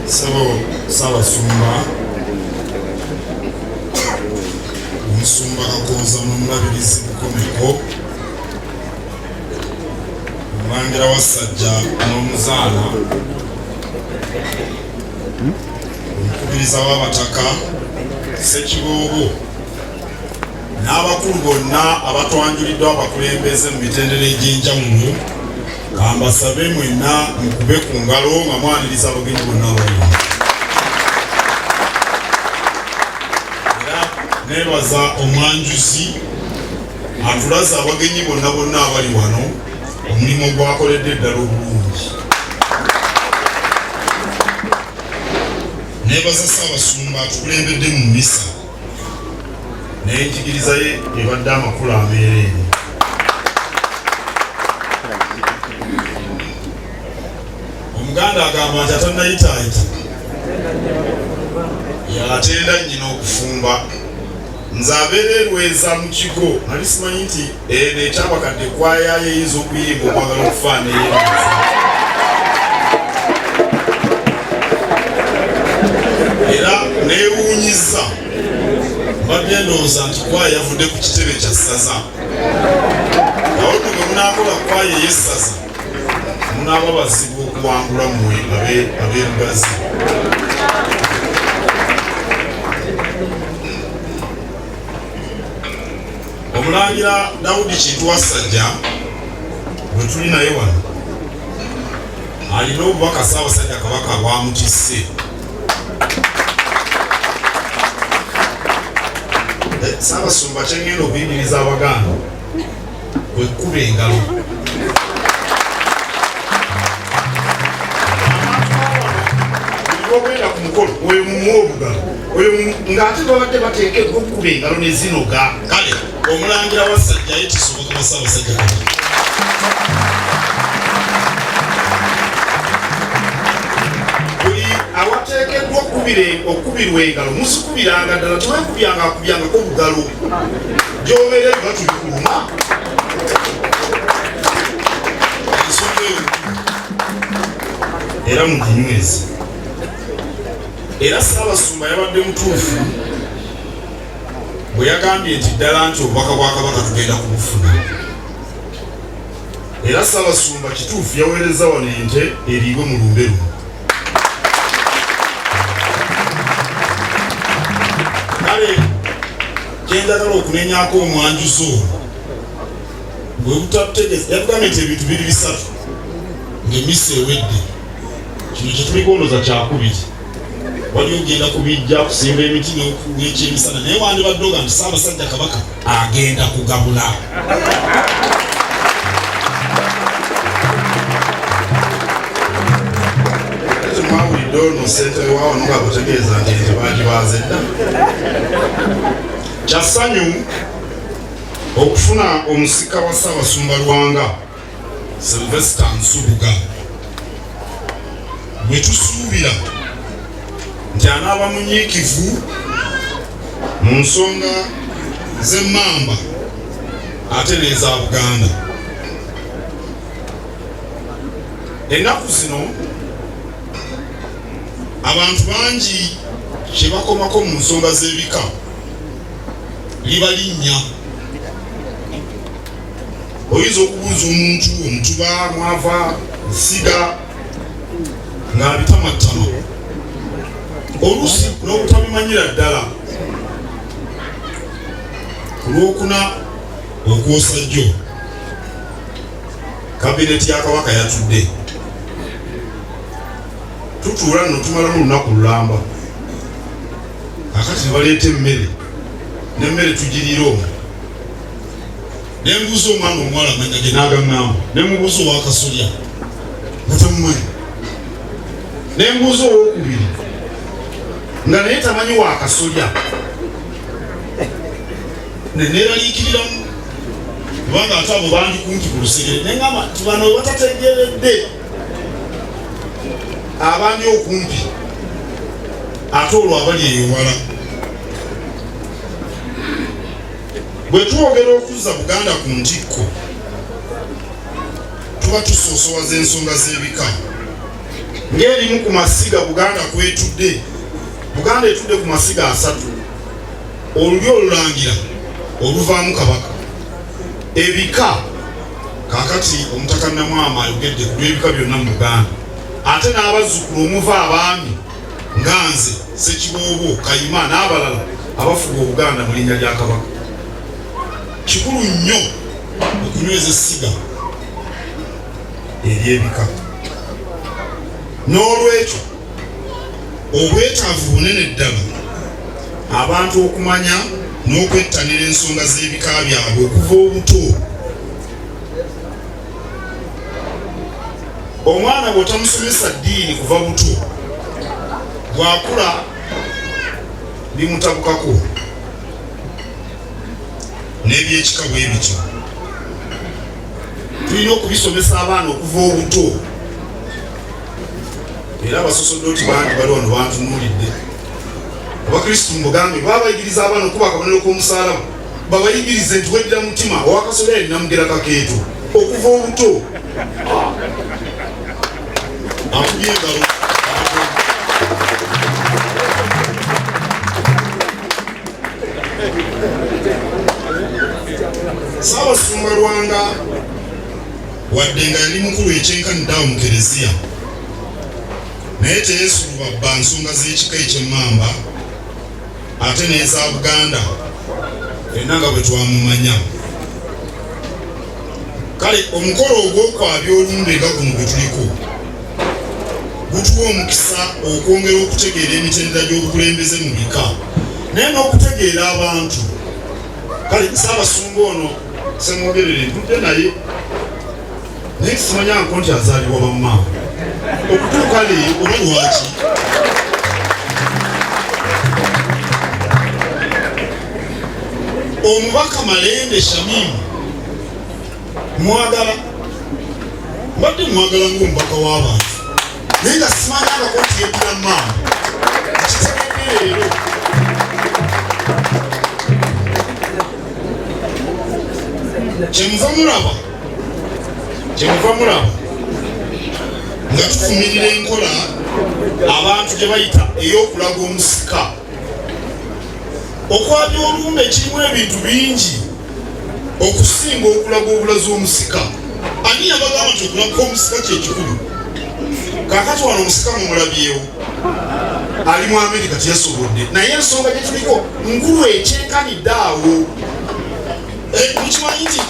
Ssaabasumba Omusumba Kakonza n'omulabirizi Bukomeko Omulangira Wasajja n'Omuzaana Omukubiriza w'Abataka Ssekiboobo n'abakulu bonna abatwanjuliddwa abakulembeze mu mitendera egy'enjawulo kambasabe mwenna mukube ku ngalo nga mwaniriza abagenyi bonna abaliwo. Era neebaza omwanjuzi atulaze abagenyi bonna bonna abali wano omulimu gwakoledde eddala obulungi. Neebaza Ssaabasumba atukulembedde mu mmisa n'enjigiriza ye ebadde amakulu ameereere. Omuganda agamba nti atannayitaayita y'atenda nnyina okufumba. Nze abeererweza mu kigo nali simanyi nti eno ekyabakadde ekwaya yeyinza okuyimba okwagala okufaana ey'embaza. Era neewuunyizza mbadde ndowooza nti kwaya yavudde ku kitebe kya ssaza. Awo nno bwe munaakola kwaya ey'essaza munaaba bazibu okuwangula mmwe ab'erugazi. Omulangira Dawudi Kintu Wasajja bwe tuli naye wano alina obubaka Ssaabasajja Kabaka bwamutisse. Ssaabasumba kyengenda okuyigiriza Abaganda kwe kkuba engalo. Ogenda ku mukolo oyo mumuwa obugalo oyo ng'ate babadde bateekeddwa okkuba engalo ne zinoga. Kale Omulangira Wasajja ye kisoboka ba Ssaabasajja Kabaka. Buli awateekeddwa okkubirwa engalo muzikubiranga ddala, teweekubyanga akubyangako obugalo gy'obeera biba tubikuluma. Ensonga eyo era muginywezi. Era Ssaabasumba yabadde mutuufu bwe yagambye nti ddala nti obubaka bwa Kabaka tugenda kubufuna. Era Ssaabasumba kituufu yaweereza wano ente eriibwe mu Lumbe Lwa. Kale kyendagala okunenyako omwanjuzi olwo bwe butabutegeeza yatugambye nti ebintu biri bisatu ng'emmisa ewedde. Kino kye tuligondoza kyakubiri. Wali ogenda kubijja kusimba emiti n'ekyemisana naye wandibadde oga nti Ssaabasajja Kabaka agenda kugabula. Ate mwawulidde ono ssentebe waawo n'ogakutegeeza nti ente baagibaaze dda. Kya ssanyu okufuna omusika wa Ssaabasumba Lwanga Sylvester Nsubuga bwe tusuubira nti anaaba munyiikivu mu nsonga z'emmamba ate n'eza Buganda. Ennaku zino abantu bangi kye bakomako mu nsonga z'ebika liba linnya. Oyinza okubuuza omuntu Omutuba, Mwava, Nsiga ng'abitamattama oluusi n'obutabimanyira ddala. Ku Lwokuna okwosa jjo kabineti ya Kabaka yatudde. Tutuula nno tumalamu olunaku lulamba. Kakati ne baleeta emmere n'emmere tugiriira omwo. Ne mbuuza omwana omuwala amanya ge n'agaŋŋamba. Ne mubuuza ow'akasolya nga tamumanyi. Ne mbuuza ow'okubiri nga naye tamanyi wakasolya. Neneeraliikiriramu kubanga ate abo bandi kumpi ku lusegere. Ne ŋŋamba nti bano batategeeredde abandi okumpi ate olwo abali ewala. Bwe twogera okuzza Buganda ku ntikko tuba tusoosowaza ensonga z'ebika. ng'erimu ku masiga Buganda kwetudde. Buganda etudde ku masiga 3. Olulyo olulangira oluvaamu kabaka. Ebika kakati omutaka Namwama ayogedde ku lw'ebika byonna mu Buganda. Ate n'abazzukulu omuva abaami Nganze, Ssekiboobo, Kayima n'abalala abafuga Obuganda mu linnya lya kabaka. Kikulu nnyo okunyweza essiga ery'ebika. N'olwekyo obwetaavu bunene ddala abantu okumanya n'okwettanira ensonga z'ebika byabwe okuva obuto. Omwana bw'otamusomesa ddiini kuva buto, bw'akula bimutabukako n'ebyekika bwe bityo. Tulina okubisomesa abaana okuva obuto. Era abasosoddoti bangi bali wano bantunuulidde. Abakristu mubugambe babayigiriza abaana okuba akabonero k'omusaalaba, babayigirize nti weddira mutima owakasoleeri namugera kakeeto okuva obuto. Akubye engalo. Ssaabasumba Lwanga wadde nga yali mukulu ekyenkanidde mu Kereziya, naye teyeesulubabba nsonga z'ekika eky'Emmamba ate n'eza Buganda fenna nga bwe twamumanya. Kale omukolo ogw'okwabya olumbe nga guno gwe tuliko gutuwa omukisa okwongera okutegeera emitendera gy'obukulembeze mu bika naye n'okutegeera abantu. Kale Ssaabasumba ono semwogerere ntudde naye naye simanyanko nti azaalibwa bammaama okutuuka leero oba lwaki. Omubaka Malembe Shamimu mwagala, mbadde mwagala ng'omubaka w'abantu naye nga simanyangako nti yeddira maama kitegedde leero. Kyemuva mulaba nga tufumirira enkola abantu gye bayita ey'okulaga omusika. Okwabya olumbe kirimu ebintu bingi okusinga okulaga obulazi omusika. Ani yabagamba nti okulaga omusika kyekikulu? Kaakati wano omusika mumulabyewo ali mu Amerika teyasobodde, naye ensonga gye tuliko nkulu ekyenkanidde awo. Mukimanyi nti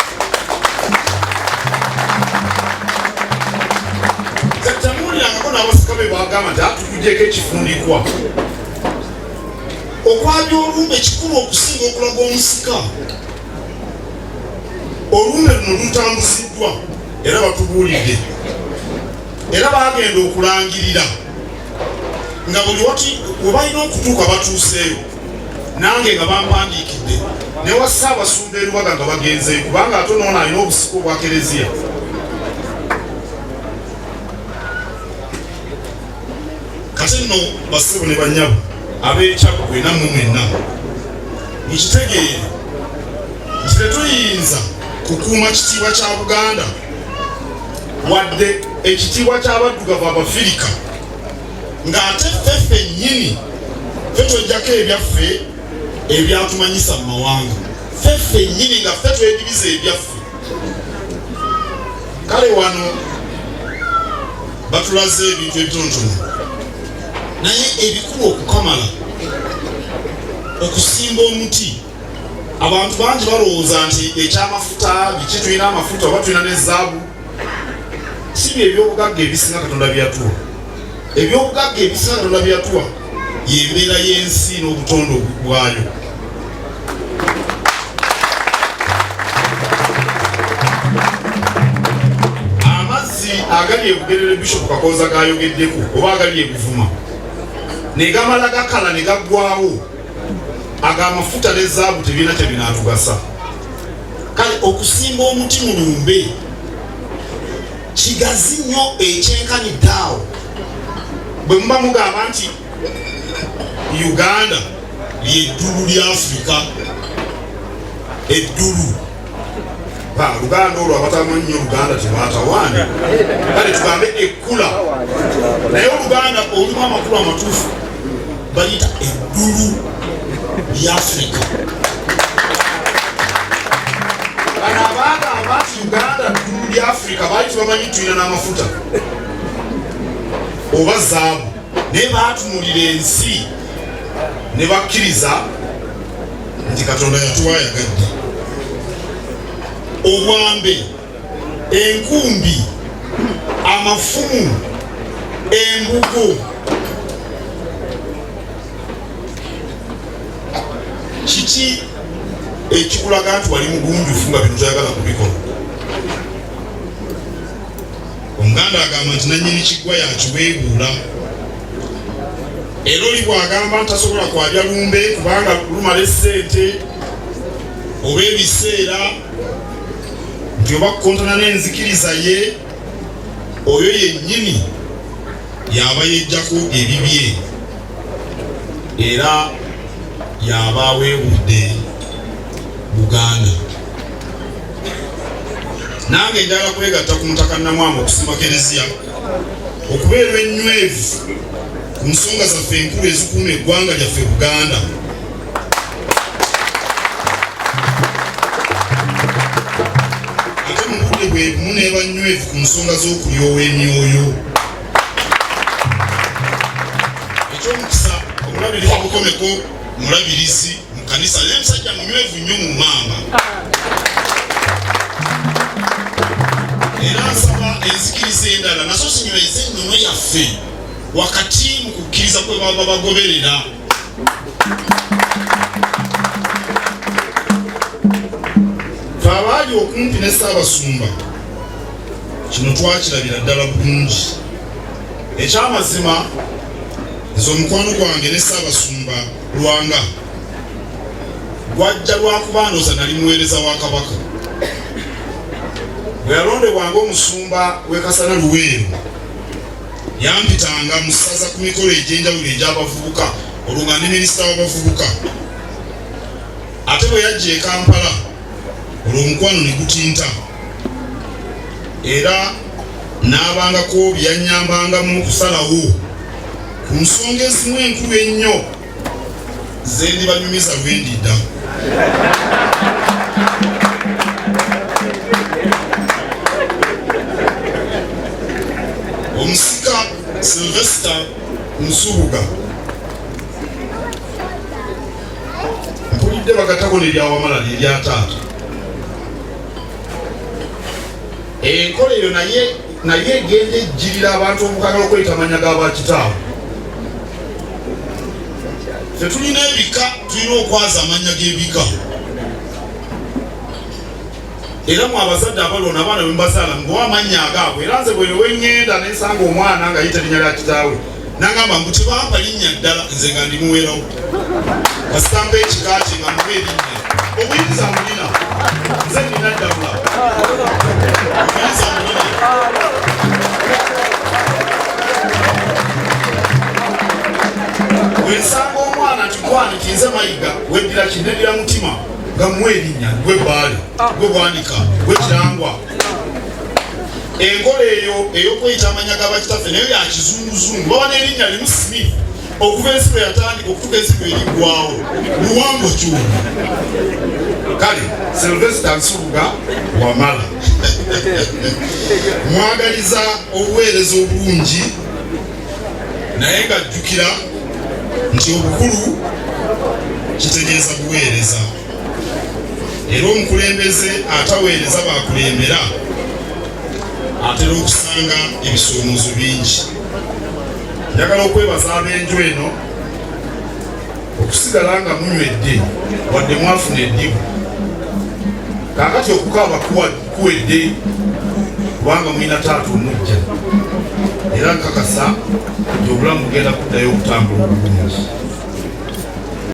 temuwulirangako n'abasika be bagamba nti atukugyeko ekifundikwa. Okwabya olumbe kikulu okusinga okulaga omusika. Olumbe luno lutambuziddwa era batubuulidde era bagenda okulangirira nga buli wati we balina okutuuka batuuseeyo, nange nga bampandiikidde ne wa Ssaabasumba Lubaga nga bagenzeeyo kubanga ate noono alina obusika obwa Kereziya. Kati nno basebo ne banyabo ab'ekyagwe nammwe mwenna mukitegeere nti tetuyinza kukuuma kitiibwa kya Buganda wadde ekitiibwa ky'abaddugavu Abafirika ng'ate ffe ffennyini ffe twejjako ebyaffe ebyatumanyisa mu mawanga, ffe ffennyini nga ffe twedibiza ebyaffe. Kale wano batulaze ebintu ebitonotono naye ebikulu okukamala okusimba omuti. Abantu bangi balowooza nti ekyamafuta biki, tulina amafuta oba tulina n'ezaabu. Si bye ebyobugagga ebisinga Katonda byatuwa. Ebyobugagga ebisinga Katonda byatuwa y'embeera y'ensi n'obutonde bwayo. Amazzi agali ebugerere Bishop Kakooza gayogeddeko oba agali ebuvuma ne gamala gakala ne gaggwawo, ag'amafuta n'ezaabu tebirina kye binaatugasa. Kale okusimba omuti mu lumbe kigazi nnyo ekyenkanidde awo. Bwe muba mugamba nti Uganda lyeddulu lya Afrika, eddulu Luganda olwo abatamanyi nnyo Luganda tebaatawaane kale tugambe ekkula naye Oluganda olumu amakulu amatuufu bayita eddulu lya Afrika. Bano abagamba nti Uganda ddulu lya Afrika baali tebamanyi tulina n'amafuta oba zaabu naye baatunulira ensi ne bakkiriza nti Katonda yatuwayagadde. Obwambe, enkumbi, amafumu, embugo, kiki ekikulaga nti wali mugunjufu nga bino toyagala kubikola? Omuganda agamba nti nannyini kiggwa yakiweebuula. Era oli bw'agamba nti tasobola kwabya lumbe kubanga lumala essente oba ebiseera nti oba kukontana n'enzikiriza ye, oyo yennyini yaba yejjako ebibye era yaba aweebudde Buganda. Nange njagala kwegatta ku Mutaka Namwama okusima Kereziya okubeera ennywevu ku nsonga zaffe enkulu ezikuuma eggwanga lyaffe Buganda. Ate mu budde bwe bumu neeba nnywevu ku nsonga z'okulyowa emyoyo. Ekyomukisa omulabirizi obukomeko mulabirizi mu kanisa naye musajja munywevu nnyo mu maama. Era nsaba enzikiriza endala nazo zinyweze ennono yaffe wakati mu kukkiriza kwe baba bagoberera. Fe abaali okumpi ne Ssaabasumba kino twakirabira ddala bulungi. Ekyamazima nze omukwano gwange ne Ssaabasumba Lwanga gwajja lwakuba ndooza nali muweereza wa Kabaka. Bwe yalondebwanga omusumba w'e Kasana Luweero yampitanga mu ssaza ku mikolo egy'enjawulo egy'abavubuka olwo nga ndi minisita w'abavubuka. Ate bwe yajja e Kampala olwo omukwano ne gutinta era n'abangako byannyambangamu okusalawo ku nsonga ezimu enkulu ennyo ze ndibanyumiza lwendidda. Omusika Sylvester Nsubuga mpulidde bagatako neryawamala lirya taata. Enkola eyo naye egenda ejjirira abantu omukagala okweta amannya g'abakitaawe. Ffe tulina ebika, tulina okwaza amannya g'ebika. Era mu abazadde abalona abaana bwe mbazaala mbawa amannya agaabwe. Era nze bwe weŋŋenda ne nsanga omwana ng'ayita linnya lya kitaawe nagamba mbu tebampa linnya ddala nze nga ndimuweerawo kasita mpa ekika kye nga muba erinnya. Obuyinza mulina nze nina ddabula obuyinza mulina. Bwe nsanga omwana nti gwaniki nze Mayiga weddira kineddira mutima nga muwe erinnya gwe Baale gwe Bwanika gwe Kirangwa. Enkola eyo ey'okweyita amannya g'abakitaffe nayo ya kizunguzungu. Baba n'erinnya limu Smith okuva ensi lwe yatandika okutuuka ensi lwe eriggwawo luwango kyuma. Kale Sylvester Nsubuga wamala mwagaliza obuweereza obulungi naye ng'ajjukira nti obukulu kitegeeza buweereza. Era omukulembeze ataweereza bakulembera atera okusanga ebisoomoozo bingi. Njagala okwebaza ab'enju eno okusigala nga munywedde wadde mwafuna eddibu. Kaakati okukaaba kuwedde kubanga mulina taata omujja era nkakasa nti obulamu bugenda kuddayo okutambula obulungi.